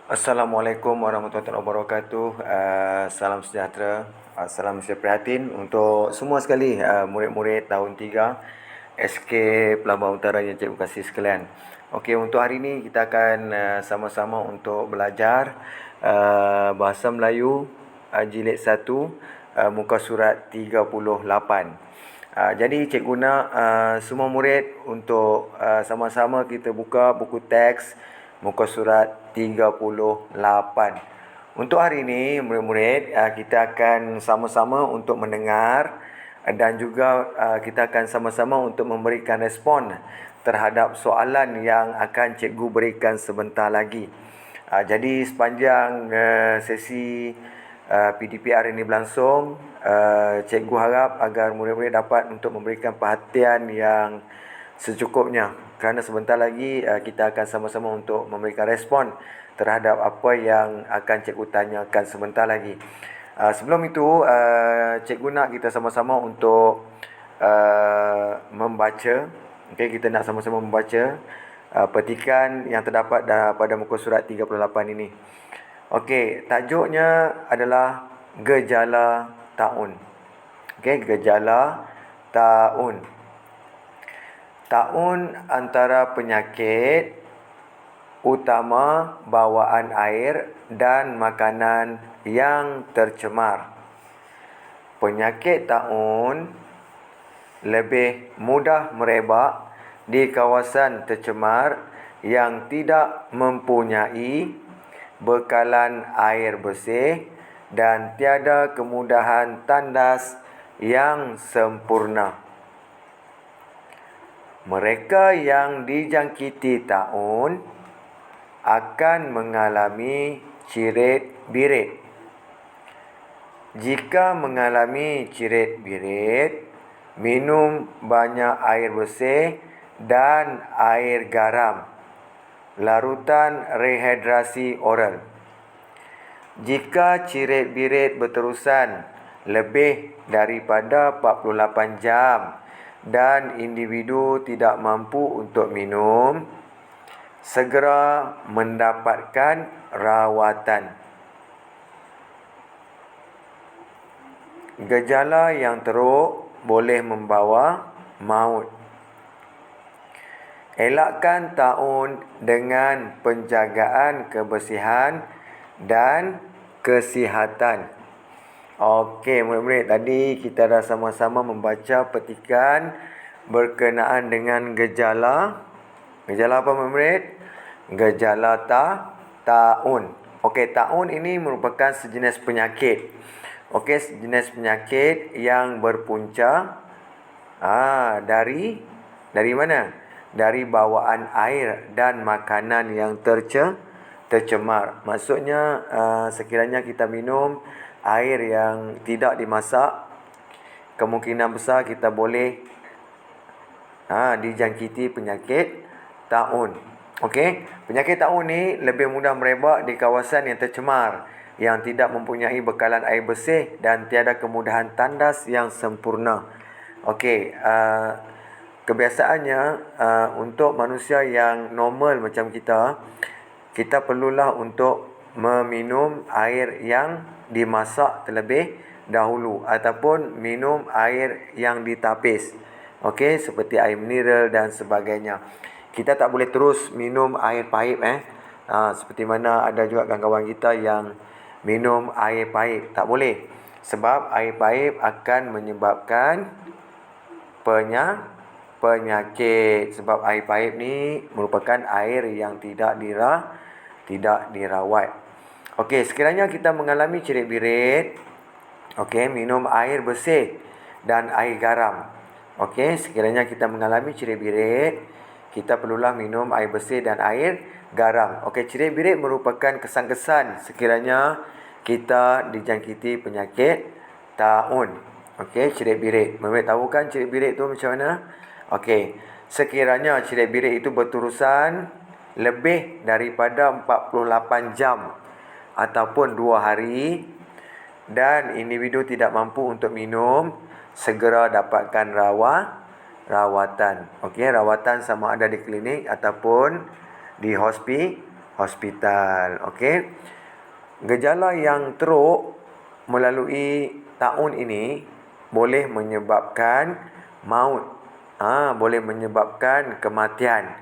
Assalamualaikum warahmatullahi wabarakatuh. Salam sejahtera. Salam sejahtera prihatin untuk semua sekali murid-murid tahun 3 SK Pelabang Utara yang cikgu kasih sekalian. Okey, untuk hari ini kita akan sama-sama untuk belajar Bahasa Melayu jilid 1 muka surat 38. Jadi cikgu nak semua murid untuk sama-sama kita buka buku teks muka surat 38. Untuk hari ini murid-murid kita akan sama-sama untuk mendengar dan juga kita akan sama-sama untuk memberikan respon terhadap soalan yang akan cikgu berikan sebentar lagi. Jadi sepanjang sesi PDPR ini berlangsung, cikgu harap agar murid-murid dapat untuk memberikan perhatian yang secukupnya, kerana sebentar lagi kita akan sama-sama untuk memberikan respon terhadap apa yang akan cikgu tanyakan sebentar lagi. Sebelum itu, cikgu nak kita sama-sama untuk membaca. Okey, kita nak sama-sama membaca petikan yang terdapat pada muka surat 38 ini. Okey, tajuknya adalah gejala taun. Okey, gejala taun. Taun antara penyakit utama bawaan air dan makanan yang tercemar. Penyakit taun lebih mudah merebak di kawasan tercemar yang tidak mempunyai bekalan air bersih dan tiada kemudahan tandas yang sempurna. Mereka yang dijangkiti taun akan mengalami cirit-birit. Jika mengalami cirit-birit, minum banyak air bersih dan air garam, larutan rehidrasi oral. Jika cirit-birit berterusan lebih daripada 48 jam dan individu tidak mampu untuk minum, segera mendapatkan rawatan. Gejala yang teruk boleh membawa maut. Elakkan taun dengan penjagaan kebersihan dan kesihatan. Okey, murid-murid, tadi kita dah sama-sama membaca petikan berkenaan dengan gejala. Gejala apa, murid-murid? Gejala taun. Okey, taun ini merupakan sejenis penyakit. Okey, sejenis penyakit yang berpunca dari mana? Dari bawaan air dan makanan yang tercemar. Maksudnya sekiranya kita minum air yang tidak dimasak, kemungkinan besar kita boleh dijangkiti penyakit taun. Okey, penyakit taun ni lebih mudah merebak di kawasan yang tercemar, yang tidak mempunyai bekalan air bersih dan tiada kemudahan tandas yang sempurna. Okey, kebiasaannya untuk manusia yang normal macam kita perlulah untuk meminum air yang dimasak terlebih dahulu ataupun minum air yang ditapis. Okey, seperti air mineral dan sebagainya. Kita tak boleh terus minum air paip seperti mana ada juga kawan-kawan kita yang minum air paip. Tak boleh. Sebab air paip akan menyebabkan penyakit. Sebab air paip ni merupakan air yang tidak dirawat. Okey, sekiranya kita mengalami cirit-birit, okey, minum air bersih dan air garam. Okey, sekiranya kita mengalami cirit-birit, kita perlulah minum air bersih dan air garam. Okey, cirit-birit merupakan kesan-kesan sekiranya kita dijangkiti penyakit taun. Okey, cirit-birit. Murid tahu kan cirit-birit tu macam mana? Okey, sekiranya cirit-birit itu berterusan lebih daripada 48 jam ataupun 2 hari dan individu tidak mampu untuk minum, segera dapatkan rawatan. Okey, rawatan sama ada di klinik ataupun di hospital. Okey. Gejala yang teruk melalui taun ini boleh menyebabkan maut. Boleh menyebabkan kematian.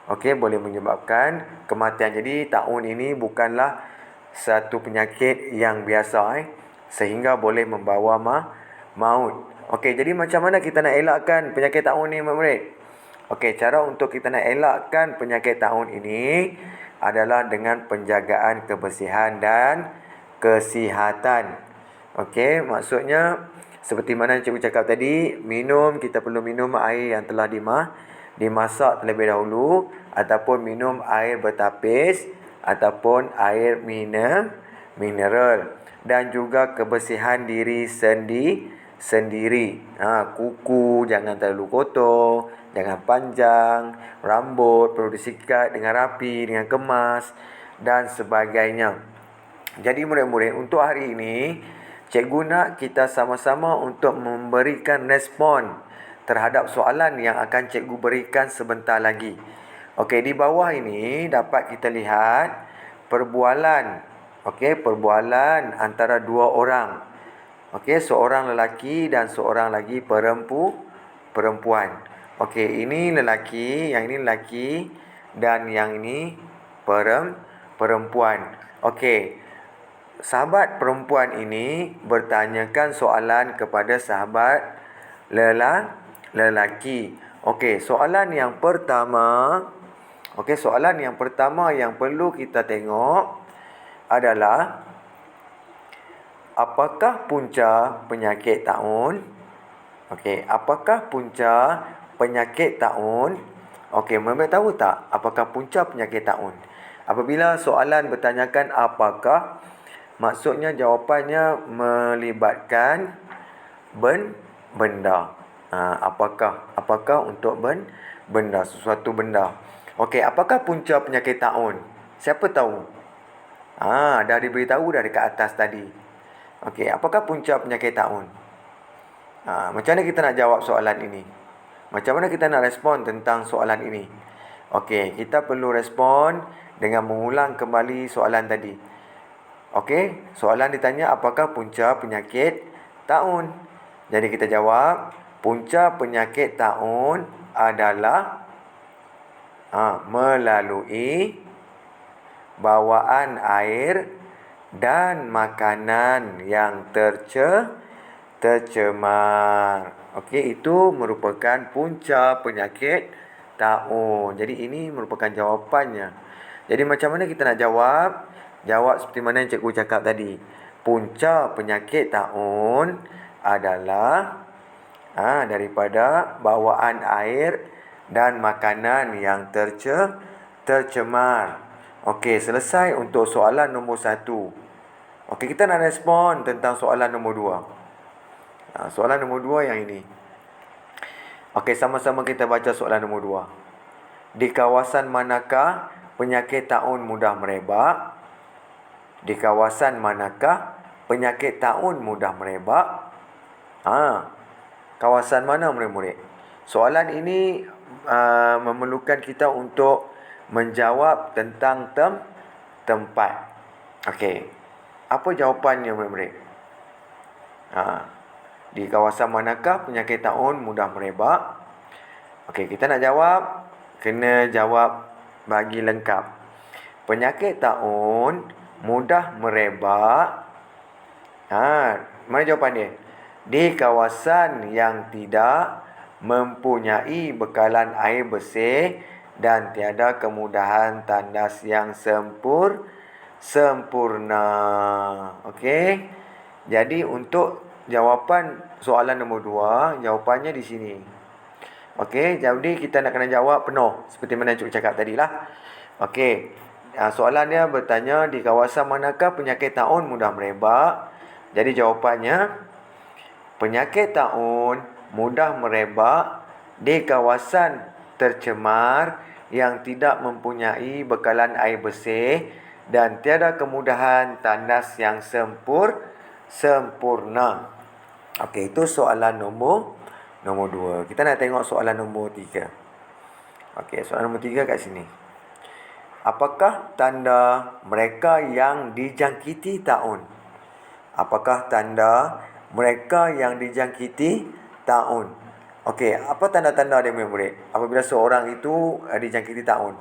Okey, boleh menyebabkan kematian. Jadi taun ini bukanlah satu penyakit yang biasa sehingga boleh membawa maut. Okey, jadi macam mana kita nak elakkan penyakit taun ni, murid-murid? Okey, cara untuk kita nak elakkan penyakit taun ini adalah dengan penjagaan kebersihan dan kesihatan. Okey, maksudnya seperti mana cikgu cakap tadi, kita perlu minum air yang telah dimasak terlebih dahulu, ataupun minum air bertapis, ataupun air mineral, dan juga kebersihan diri sendiri. Kuku jangan terlalu kotor, jangan panjang, rambut perlu disikat dengan rapi, dengan kemas dan sebagainya. Jadi murid-murid, untuk hari ini cikgu nak kita sama-sama untuk memberikan respon terhadap soalan yang akan cikgu berikan sebentar lagi. Okey, di bawah ini dapat kita lihat perbualan. Okey, perbualan antara dua orang. Okey, seorang lelaki dan seorang lagi perempuan. Okey, ini lelaki, yang ini lelaki dan yang ini perempuan. Okey. Sahabat perempuan ini bertanyakan soalan kepada sahabat lelaki. Okey, soalan yang pertama yang perlu kita tengok adalah apakah punca penyakit taun? Okey, apakah punca penyakit taun? Okey, murid tahu tak apakah punca penyakit taun? Apabila soalan bertanyakan apakah, maksudnya jawapannya melibatkan benda. Apakah untuk benda, sesuatu benda. Okey, apakah punca penyakit taun? Siapa tahu? Dah diberitahu dah dekat atas tadi. Okey, apakah punca penyakit taun? Macam mana kita nak jawab soalan ini? Macam mana kita nak respon tentang soalan ini? Okey, kita perlu respon dengan mengulang kembali soalan tadi. Okey, soalan ditanya apakah punca penyakit taun. Jadi kita jawab, punca penyakit taun adalah melalui bawaan air dan makanan yang tercemar. Okey, itu merupakan punca penyakit taun. Jadi ini merupakan jawapannya. Jadi macam mana kita nak jawab? Jawab seperti mana yang cikgu cakap tadi. Punca penyakit taun adalah daripada bawaan air dan makanan yang tercemar. Okey, selesai untuk soalan nombor 1. Okey, kita nak respon tentang soalan nombor 2. Soalan nombor 2 yang ini. Okey, sama-sama kita baca soalan nombor 2. Di kawasan manakah penyakit taun mudah merebak? Di kawasan manakah penyakit taun mudah merebak? Kawasan mana murid-murid? Soalan ini memerlukan kita untuk menjawab tentang tempat. Okey. Apa jawapannya murid-murid? Di kawasan manakah penyakit taun mudah merebak? Okey, kita nak jawab, kena jawab bagi lengkap. Penyakit taun mudah merebak. Mana jawapan dia? Di kawasan yang tidak mempunyai bekalan air bersih dan tiada kemudahan tandas yang sempurna. Okey. Jadi untuk jawapan soalan nombor 2, jawapannya di sini. Okey, jadi kita nak kena jawab penuh seperti mana cikgu cakap tadilah. Okey. Soalan dia bertanya di kawasan manakah penyakit taun mudah merebak? Jadi jawapannya, penyakit taun mudah merebak di kawasan tercemar yang tidak mempunyai bekalan air bersih dan tiada kemudahan tandas yang sempurna. Okey, itu soalan nombor 2. Kita nak tengok soalan nombor 3. Okey, soalan nombor 3 kat sini. Apakah tanda mereka yang dijangkiti taun? Apakah tanda mereka yang dijangkiti taun? Okey, apa tanda-tanda dia murid-murid? Apabila seorang itu dijangkiti taun.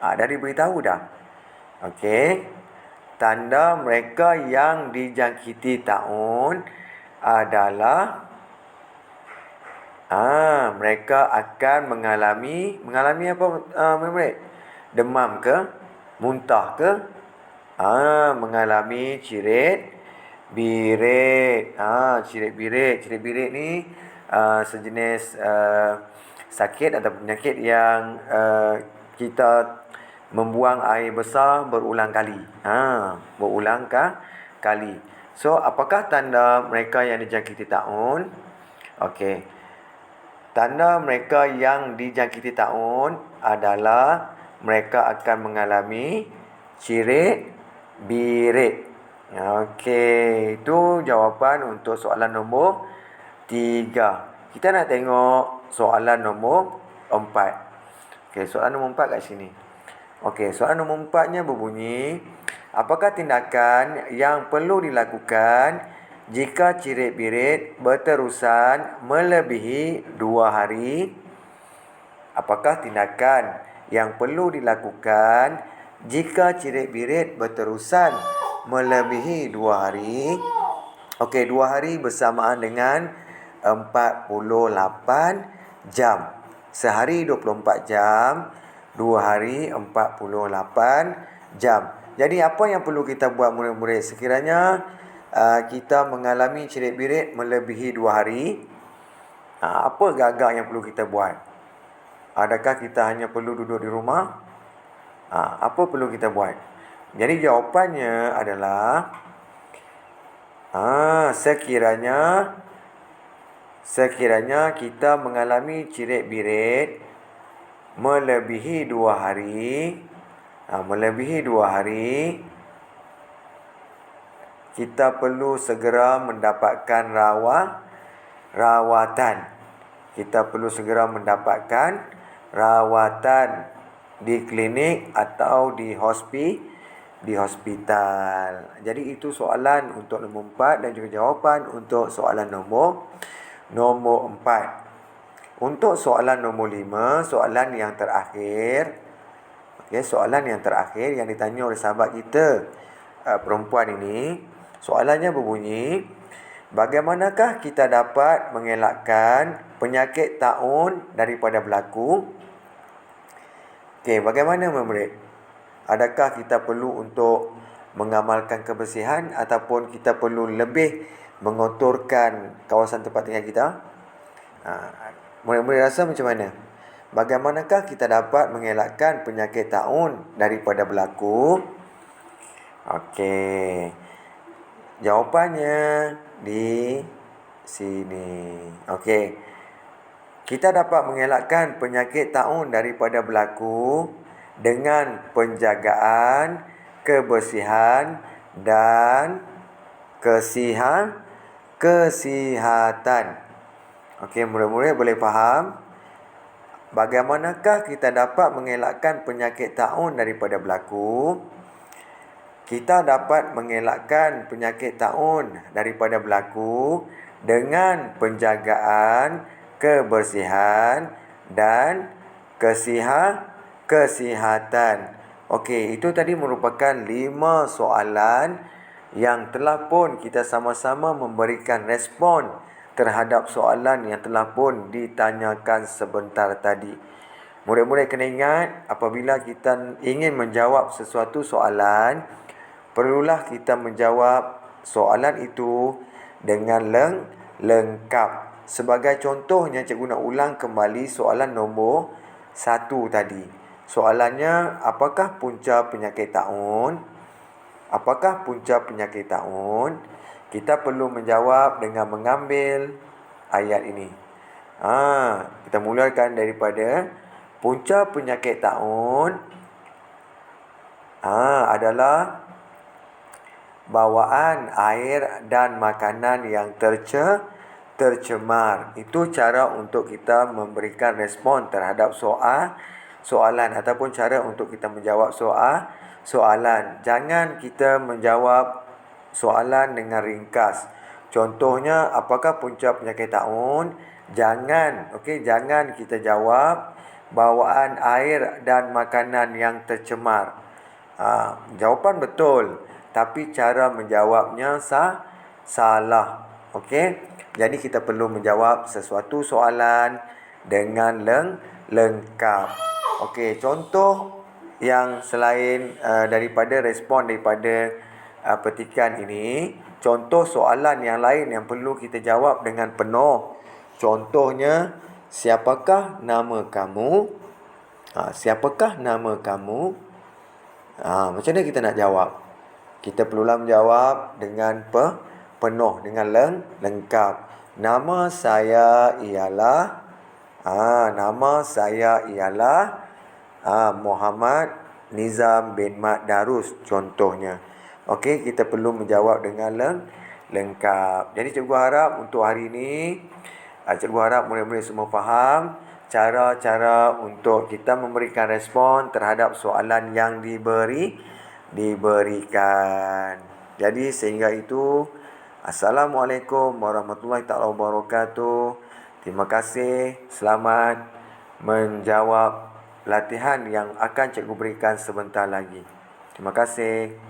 Dah diberitahu dah. Okey. Tanda mereka yang dijangkiti taun adalah mereka akan mengalami apa murid-murid? Demam ke? Muntah ke? Mengalami cirit birit. Cirit birit. Cirit birit ni sejenis sakit atau penyakit yang kita membuang air besar berulang kali. Berulang kali. So, apakah tanda mereka yang dijangkiti taun? Okey. Tanda mereka yang dijangkiti taun adalah mereka akan mengalami cirit birit. Okey, itu jawapan untuk soalan nombor 3. Kita nak tengok soalan nombor 4. Okey, soalan nombor 4 kat sini. Okey, soalan nombor 4-nya berbunyi, apakah tindakan yang perlu dilakukan jika cirit birit berterusan melebihi 2 hari? Apakah tindakan yang perlu dilakukan jika cirit birit berterusan melebihi 2 hari? Okey, 2 hari bersamaan dengan 48 jam. Sehari 24 jam, 2 hari 48 jam. Jadi apa yang perlu kita buat murid-murid sekiranya kita mengalami cirit birit melebihi 2 hari? Apa gagak yang perlu kita buat? Adakah kita hanya perlu duduk di rumah? Apa perlu kita buat? Jadi jawapannya adalah sekiranya kita mengalami cirit birit melebihi 2 hari, kita perlu segera mendapatkan rawatan. Kita perlu segera mendapatkan rawatan di klinik atau di hospital. Jadi itu soalan untuk nombor 4 dan juga jawapan untuk soalan nombor 4. Untuk soalan nombor 5, soalan yang terakhir. Okey, soalan yang terakhir yang ditanya oleh sahabat kita perempuan ini. Soalannya berbunyi, bagaimanakah kita dapat mengelakkan penyakit taun daripada berlaku? Okey, bagaimana murid? Adakah kita perlu untuk mengamalkan kebersihan ataupun kita perlu lebih mengotorkan kawasan tempat tinggal kita? Murid-murid rasa macam mana? Bagaimanakah kita dapat mengelakkan penyakit taun daripada berlaku? Okey. Jawapannya di sini. Okey. Kita dapat mengelakkan penyakit taun daripada berlaku dengan penjagaan kebersihan dan kesihatan. Okey, murid-murid boleh faham? Bagaimanakah kita dapat mengelakkan penyakit taun daripada berlaku? Kita dapat mengelakkan penyakit taun daripada berlaku dengan penjagaan kebersihan dan kesihatan. Okey, itu tadi merupakan 5 soalan yang telah pun kita sama-sama memberikan respon terhadap soalan yang telah pun ditanyakan sebentar tadi. Murid-murid kena ingat, apabila kita ingin menjawab sesuatu soalan, perlulah kita menjawab soalan itu dengan lengkap. Sebagai contohnya, cikgu nak ulang kembali soalan nombor 1 tadi. Soalannya, apakah punca penyakit taun? Apakah punca penyakit taun? Kita perlu menjawab dengan mengambil ayat ini. Kita mulakan daripada punca penyakit taun adalah bawaan air dan makanan yang tercemar. Itu cara untuk kita memberikan respon terhadap soalan ataupun cara untuk kita menjawab soalan. Jangan kita menjawab soalan dengan ringkas. Contohnya, apakah punca penyakit taun? Jangan kita jawab bawaan air dan makanan yang tercemar. Jawapan betul, tapi cara menjawabnya salah. Jadi kita perlu menjawab sesuatu soalan dengan lengkap. Contoh yang selain daripada respon daripada petikan ini, contoh soalan yang lain yang perlu kita jawab dengan penuh. Contohnya, siapakah nama kamu? Siapakah nama kamu? Macam mana kita nak jawab? Kita perlulah menjawab dengan penuh, dengan lengkap. Nama saya ialah Muhammad Nizam bin Mat Darus, contohnya. Kita perlu menjawab dengan lengkap. Jadi cikgu harap untuk hari ini, cikgu harap murid-murid semua faham cara-cara untuk kita memberikan respon terhadap soalan yang diberikan. Jadi sehingga itu, Assalamualaikum warahmatullahi wabarakatuh. Terima kasih. Selamat menjawab latihan yang akan cikgu berikan sebentar lagi. Terima kasih.